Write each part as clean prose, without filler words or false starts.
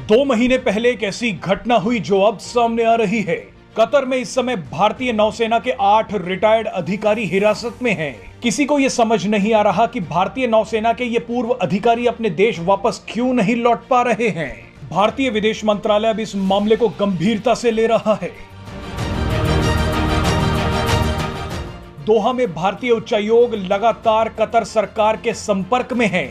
2 महीने पहले एक ऐसी घटना हुई जो अब सामने आ रही है। कतर में इस समय भारतीय नौसेना के 8 रिटायर्ड अधिकारी हिरासत में हैं। किसी को यह समझ नहीं आ रहा कि भारतीय नौसेना के ये पूर्व अधिकारी अपने देश वापस क्यों नहीं लौट पा रहे हैं। भारतीय विदेश मंत्रालय अब इस मामले को गंभीरता से ले रहा है। दोहा में भारतीय उच्चायोग लगातार कतर सरकार के संपर्क में है।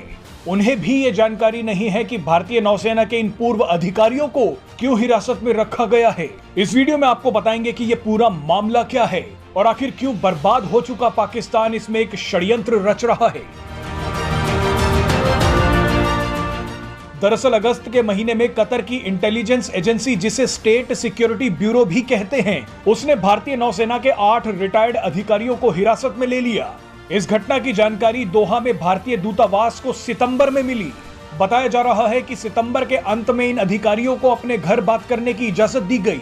उन्हें भी ये जानकारी नहीं है कि भारतीय नौसेना के इन पूर्व अधिकारियों को क्यों हिरासत में रखा गया है। इस वीडियो में आपको बताएंगे कि ये पूरा मामला क्या है और आखिर क्यों बर्बाद हो चुका पाकिस्तान इसमें एक षड्यंत्र रच रहा है। दरअसल अगस्त के महीने में कतर की इंटेलिजेंस एजेंसी, जिसे स्टेट सिक्योरिटी ब्यूरो भी कहते हैं, उसने भारतीय नौसेना के 8 रिटायर्ड अधिकारियों को हिरासत में ले लिया। इस घटना की जानकारी दोहा में भारतीय दूतावास को सितंबर में मिली। बताया जा रहा है कि सितंबर के अंत में इन अधिकारियों को अपने घर बात करने की इजाजत दी गई।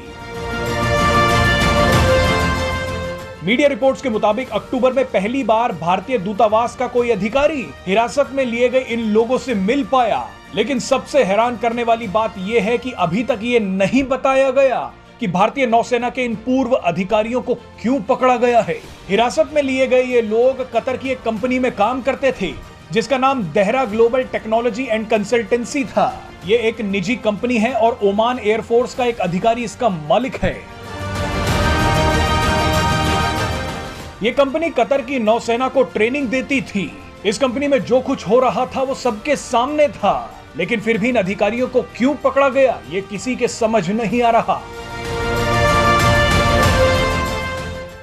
मीडिया रिपोर्ट्स के मुताबिक अक्टूबर में पहली बार भारतीय दूतावास का कोई अधिकारी हिरासत में लिए गए इन लोगों से मिल पाया। लेकिन सबसे हैरान करने वाली बात यह है कि अभी तक ये नहीं बताया गया कि भारतीय नौसेना के इन पूर्व अधिकारियों को क्यों पकड़ा गया है। हिरासत में लिए गए ये लोग कतर की एक कंपनी में काम करते थे जिसका नाम Dehra global technology and consultancy था। ये एक निजी कंपनी है और ओमान एयरफोर्स का एक अधिकारी इसका मालिक है। ये कंपनी कतर की नौसेना को ट्रेनिंग देती थी। इस कंपनी में जो कुछ हो रहा था वो सबके सामने था, लेकिन फिर भी इन अधिकारियों को क्यों पकड़ा गया ये किसी के समझ नहीं आ रहा।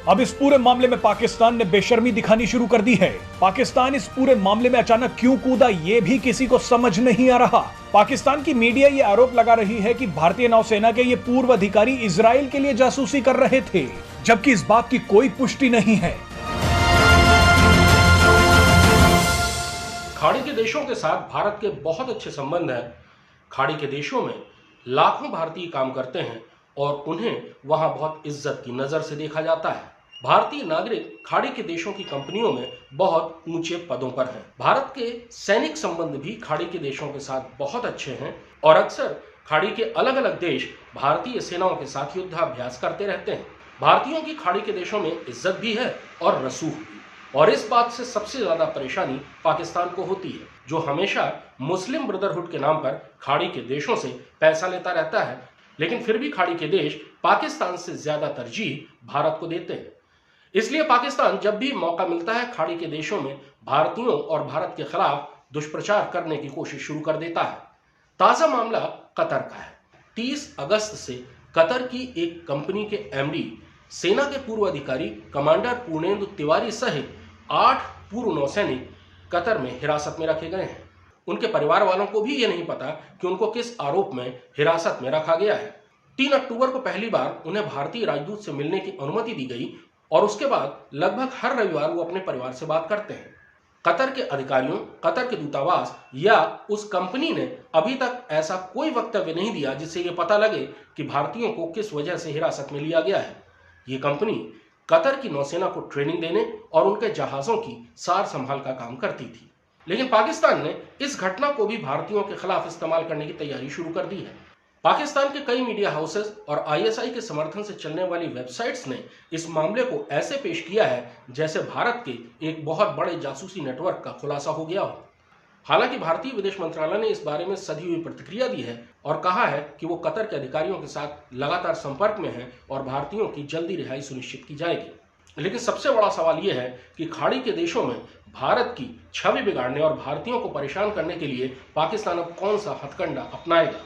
अब इस पूरे मामले में पाकिस्तान ने बेशर्मी दिखानी शुरू कर दी है। पाकिस्तान इस पूरे मामले में अचानक क्यों कूदा ये भी किसी को समझ नहीं आ रहा। पाकिस्तान की मीडिया ये आरोप लगा रही है कि भारतीय नौसेना के ये पूर्व अधिकारी इजराइल के लिए जासूसी कर रहे थे, जबकि इस बात की कोई पुष्टि नहीं है। खाड़ी के देशों के साथ भारत के बहुत अच्छे संबंध हैं। खाड़ी के देशों में लाखों भारतीय काम करते हैं और उन्हें वहां बहुत इज्जत की नजर से देखा जाता है। भारतीय नागरिक खाड़ी के देशों की कंपनियों में बहुत ऊंचे पदों पर हैं। भारत के सैनिक संबंध भी खाड़ी के देशों के साथ बहुत अच्छे हैं और अक्सर खाड़ी के अलग अलग देश भारतीय सेनाओं के साथ युद्धाभ्यास करते रहते हैं। भारतीयों की खाड़ी के देशों में इज्जत भी है और रसूख भी। और इस बात से सबसे ज्यादा परेशानी पाकिस्तान को होती है, जो हमेशा मुस्लिम ब्रदरहुड के नाम पर खाड़ी के देशों से पैसा लेता रहता है, लेकिन फिर भी खाड़ी के देश पाकिस्तान से ज्यादा तरजीह भारत को देते हैं। इसलिए पाकिस्तान जब भी मौका मिलता है खाड़ी के देशों में भारतीयों और भारत के खिलाफ दुष्प्रचार करने की कोशिश शुरू कर देता है। ताजा मामला कतर का है। 30 अगस्त से कतर की एक कंपनी के एमडी, सेना के पूर्व अधिकारी कमांडर पूर्णेंदु तिवारी सहित 8 पूर्व नौसैनिक कतर में हिरासत में रखे गए हैं। उनके परिवार वालों को भी यह नहीं पता कि उनको किस आरोप में हिरासत में रखा गया है। 3 अक्टूबर को पहली बार उन्हें भारतीय राजदूत से मिलने की अनुमति दी गई और उसके बाद लगभग हर रविवार वो अपने परिवार से बात करते हैं। कतर के अधिकारियों, कतर के दूतावास या उस कंपनी ने अभी तक ऐसा कोई वक्तव्य नहीं दिया जिससे ये पता लगे कि भारतीयों को किस वजह से हिरासत में लिया गया है। ये कंपनी कतर की नौसेना को ट्रेनिंग देने और उनके जहाजों की सार संभाल का काम करती थी। लेकिन पाकिस्तान ने इस घटना को भी भारतीयों के खिलाफ इस्तेमाल करने की तैयारी शुरू कर दी है। पाकिस्तान के कई मीडिया हाउसेस और आईएसआई के समर्थन से चलने वाली वेबसाइट्स ने इस मामले को ऐसे पेश किया है जैसे भारत के एक बहुत बड़े जासूसी नेटवर्क का खुलासा हो गया हो। हालांकि भारतीय विदेश मंत्रालय ने इस बारे में सधी हुई प्रतिक्रिया दी है और कहा है कि वो कतर के अधिकारियों के साथ लगातार संपर्क में है और भारतीयों की जल्दी रिहाई सुनिश्चित की जाएगी। लेकिन सबसे बड़ा सवाल यह है कि खाड़ी के देशों में भारत की छवि बिगाड़ने और भारतीयों को परेशान करने के लिए पाकिस्तान अब कौन सा हथकंडा अपनाएगा।